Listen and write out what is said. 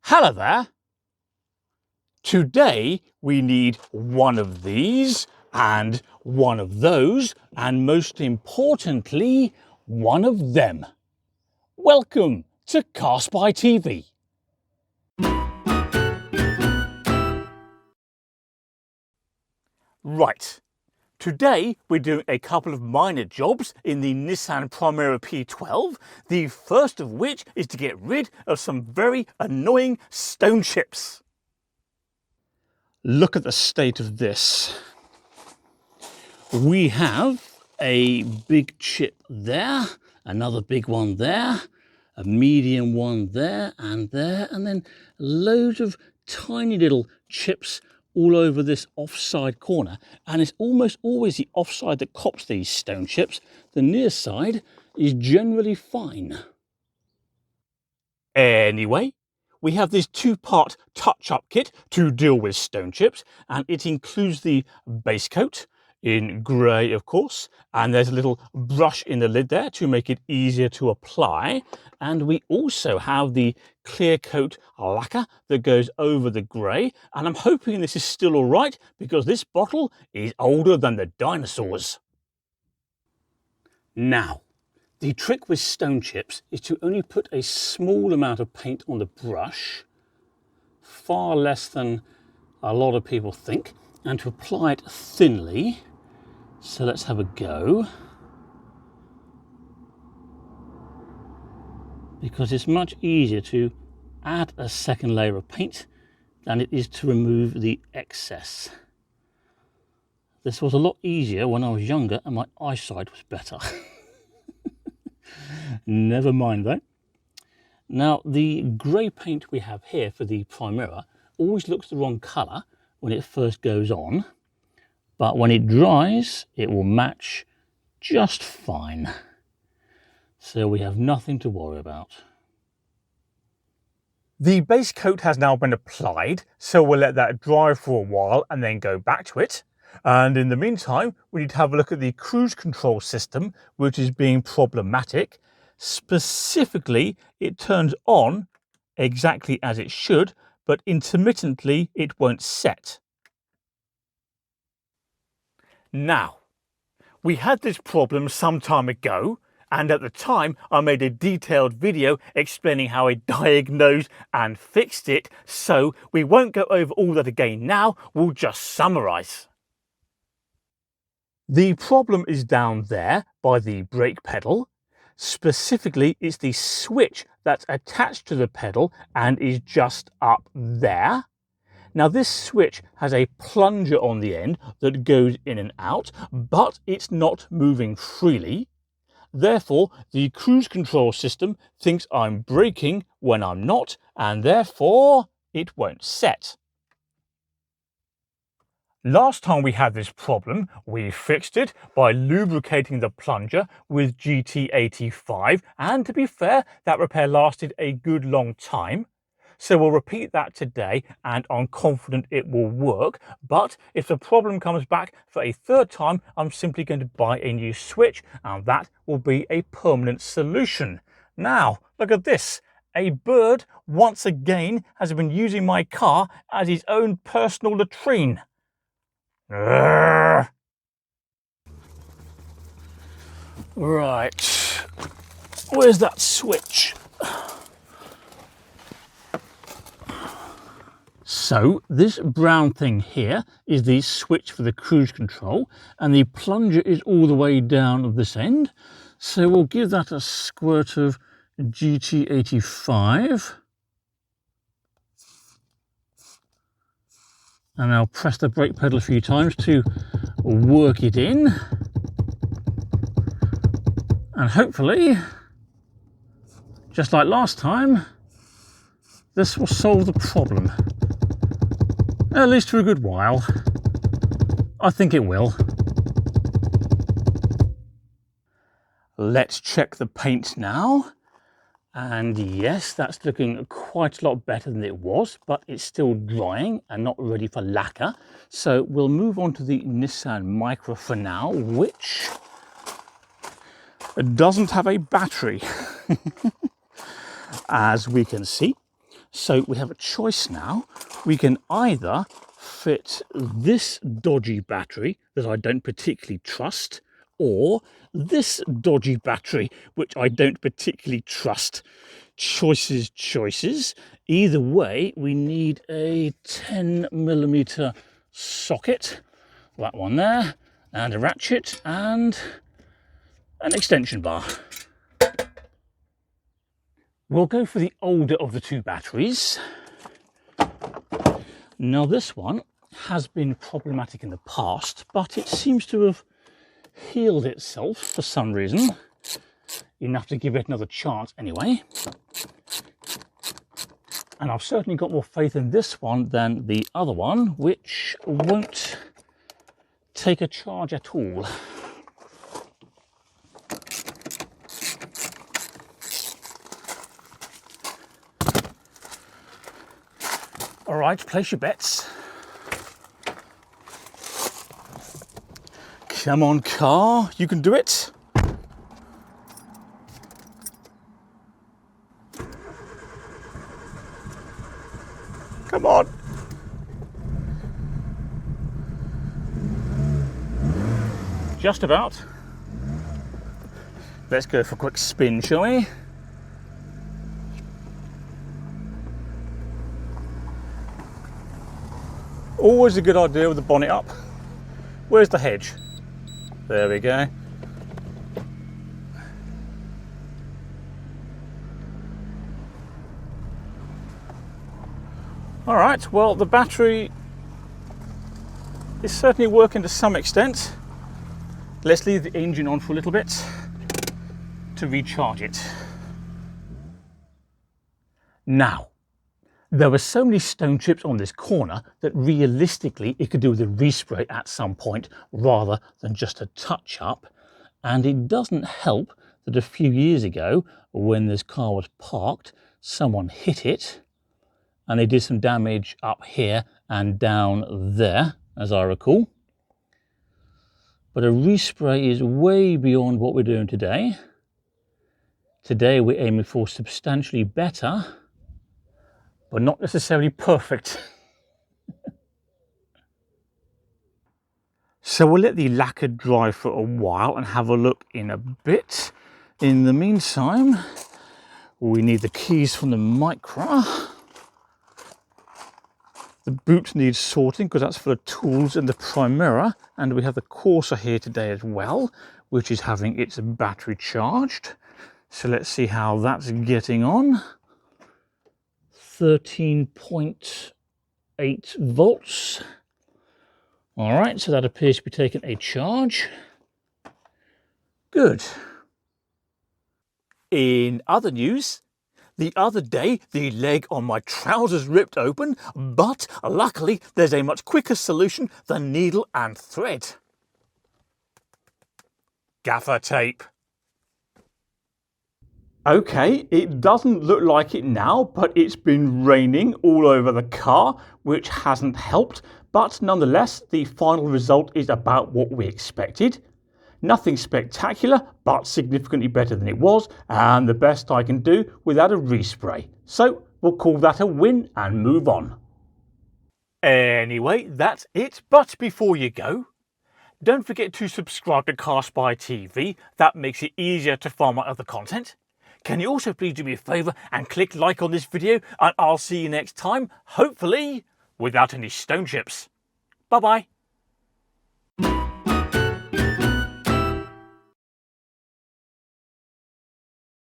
Hello there. Today we need one of these and one of those, and most importantly, one of them. Welcome to CarSpyTV. Right, today we're doing a couple of minor jobs in the Nissan Primera P12, the first of which is to get rid of some very annoying stone chips. Look at the state of this. We have a big chip there, another big one there, a medium one there, and then loads of tiny little chips all over this offside corner. And it's almost always the offside that cops these stone chips. The near side is generally fine. Anyway, we have this two-part touch-up kit to deal with stone chips, and it includes the base coat in grey, of course, and there's a little brush in the lid there to make it easier to apply. And we also have the clear coat lacquer that goes over the grey, and I'm hoping this is still all right because this bottle is older than the dinosaurs. Now, the trick with stone chips is to only put a small amount of paint on the brush, far less than a lot of people think, and to apply it thinly. So let's have a go. Because it's much easier to add a second layer of paint than it is to remove the excess. This was a lot easier when I was younger and my eyesight was better. Never mind though. Now, the grey paint we have here for the Primera always looks the wrong colour when it first goes on, but when it dries, it will match just fine. So we have nothing to worry about. The base coat has now been applied, so we'll let that dry for a while and then go back to it. And in the meantime, we need to have a look at the cruise control system, which is being problematic. Specifically, it turns on exactly as it should, but intermittently it won't set. Now, we had this problem some time ago, and at the time I made a detailed video explaining how I diagnosed and fixed it, so we won't go over all that again now, we'll just summarise. The problem is down there by the brake pedal. Specifically, it's the switch that's attached to the pedal and is just up there. Now, this switch has a plunger on the end that goes in and out, but it's not moving freely. Therefore, the cruise control system thinks I'm braking when I'm not, and therefore it won't set. Last time we had this problem, we fixed it by lubricating the plunger with GT85, and to be fair, that repair lasted a good long time. So we'll repeat that today, and I'm confident it will work. But if the problem comes back for a third time, I'm simply going to buy a new switch, and that will be a permanent solution. Now, look at this. A bird, once again, has been using my car as his own personal latrine. Right. Where's that switch? So this brown thing here is the switch for the cruise control, and the plunger is all the way down at this end. So we'll give that a squirt of GT85. And I'll press the brake pedal a few times to work it in. And hopefully, just like last time, this will solve the problem. At least for a good while. I think it will. Let's check the paint now. And yes, that's looking quite a lot better than it was, but it's still drying and not ready for lacquer. So we'll move on to the Nissan Micra for now, which doesn't have a battery, as we can see. So we have a choice now. We can either fit this dodgy battery that I don't particularly trust, or this dodgy battery which I don't particularly trust. Choices, choices. Either way, we need a 10mm socket, that one there, and a ratchet and an extension bar. We'll go for the older of the two batteries. Now this one has been problematic in the past, but it seems to have healed itself for some reason. Enough to give it another chance anyway. And I've certainly got more faith in this one than the other one, which won't take a charge at all. All right, place your bets. Come on, car, you can do it. Come on. Just about. Let's go for a quick spin, shall we? Always a good idea with the bonnet up. Where's the hedge? There we go. All right, well, the battery is certainly working to some extent. Let's leave the engine on for a little bit to recharge it. Now, there were so many stone chips on this corner that realistically it could do with a respray at some point rather than just a touch up. And it doesn't help that a few years ago, when this car was parked, someone hit it and they did some damage up here and down there, as I recall. But a respray is way beyond what we're doing today. Today we're aiming for substantially better, but not necessarily perfect. So we'll let the lacquer dry for a while and have a look in a bit. In the meantime, we need the keys from the Micra. The boot needs sorting because that's for the tools in the Primera, and we have the Corsa here today as well, which is having its battery charged. So let's see how that's getting on. 13.8 volts. All right, so that appears to be taking a charge. Good. In other news, the other day the leg on my trousers ripped open, but luckily there's a much quicker solution than needle and thread. Gaffer tape. Okay, it doesn't look like it now, but it's been raining all over the car, which hasn't helped. But nonetheless, the final result is about what we expected. Nothing spectacular, but significantly better than it was, and the best I can do without a respray. So we'll call that a win and move on. Anyway, that's it. But before you go, don't forget to subscribe to CarSpyTV. That makes it easier to find my other content. Can you also please do me a favour and click like on this video, and I'll see you next time, hopefully without any stone chips. Bye bye.